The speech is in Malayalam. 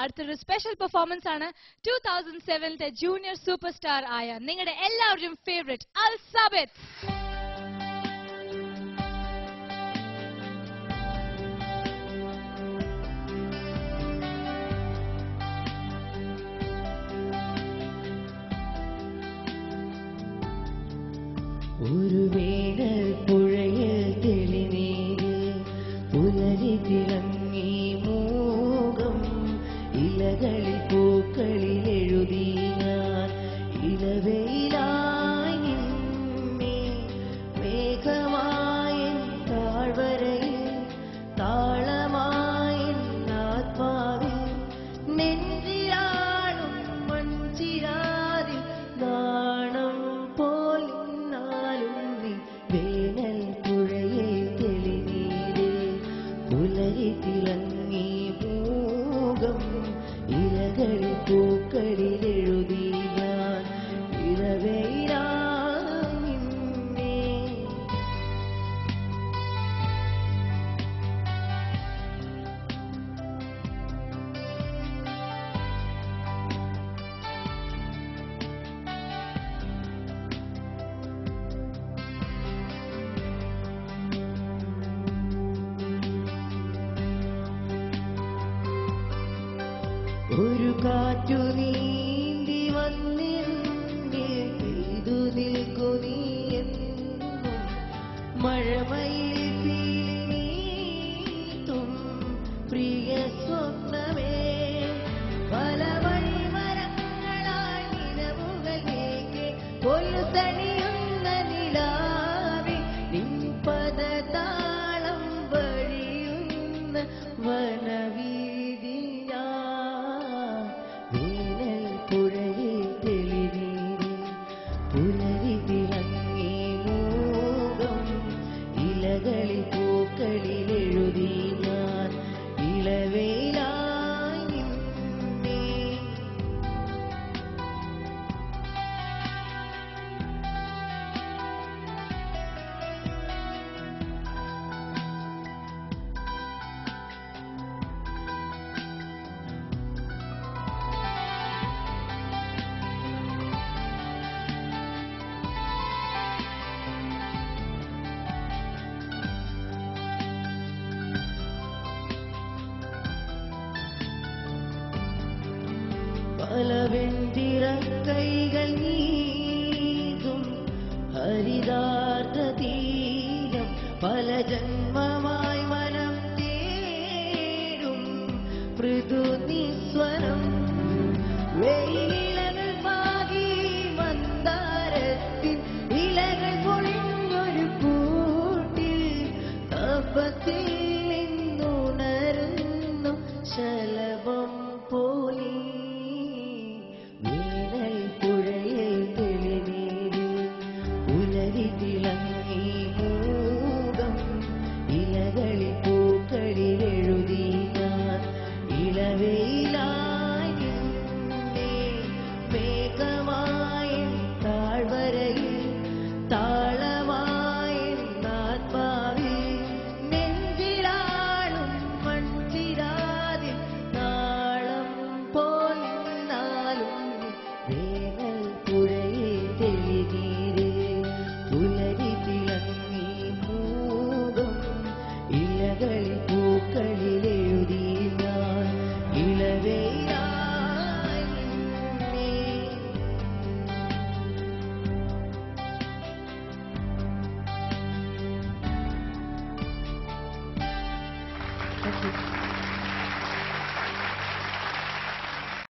അടുത്തൊരു സ്പെഷ്യൽ പെർഫോമൻസ് ആണ് 2007 ജൂനിയർ സൂപ്പർ സ്റ്റാർ ആയ നിങ്ങളുടെ എല്ലാവരുടെയും ഫേവറേറ്റ് അൽ സാബിത്ത്. ഒരു വേനൽ പുഴയിൽ തെളിനീര് പുലരി തിളങ്ങി മൂകം ഇലകളിൽ പൂക്കളിൽ എഴുതി ഞാൻ ഇലവയിലായി നിന്നെ മേഘമായ താഴ്വരയിൽ താളമായ ആത്മാവിൽ നെഞ്ചിലാടും മൺചിരാതിൽ നാണം പോലെ വേനൽ പുഴയിൽ തെളിനീര് പുലരി തിളങ്ങി മൂകം ഇലകളിൽ പൂക്കളിൽ എഴുതി ഞാൻ ഇളവയിലായി നിന്നെ. ഒരു കാറ്റു നീന്തി വന്നിരുന്നിൽ പെയ്തു നിൽക്കു നീയെന്നും മഴമയിൽ നീത്തും പ്രിയ സ്വപ്നമേ പല വഴിമരങ്ങളായി നിലവുകളിലേക്ക് കൊല്ലുതണിയുന്ന നിലാവി നിൻപദതാളം വഴിയുന്ന വനവീതി പുലരി തിളങ്ങി മൂകം ഇലകളിൽ പൂക്കളിൽ എഴുതി ഞാൻ ഇളവയിലായി നിന്നെ. പല വെണ്ടിറ കൈകൾ നീതും ഹരിതാർദ്ര തീരം പല ജന്മമായി മനം തേടും മൃദു നിസ്വരം വെയിലിലകൾ പാകി മന്ദാരത്തിൽ ഇലകൾ പൊളിഞ്ഞൊരു കൂട്ടിൽ തപത്തിൽ നിന്നുണരുന്നു ശലഭം പോലെ തിളങ്ങി മൂകം ഇലകളിൽ പൂക്കളിൽ എഴുതി ഞാൻ ഇളവയിലായി നിന്നെ മേഘമായ താഴ്വരയിൽ താളമായ ആത്മാവിൽ നെഞ്ചിലാളും മൺചിരാതിൽ നാളം പോലിരുന്നാലും വേനൽ പുഴയിൽ തെളിനീര് പുലരി തിളങ്ങി മൂകം ഇലകളിൽ പൂക്കളിൽ എഴുതി ഞാൻ ഇളവയിലായി നിന്നെ. Thank you.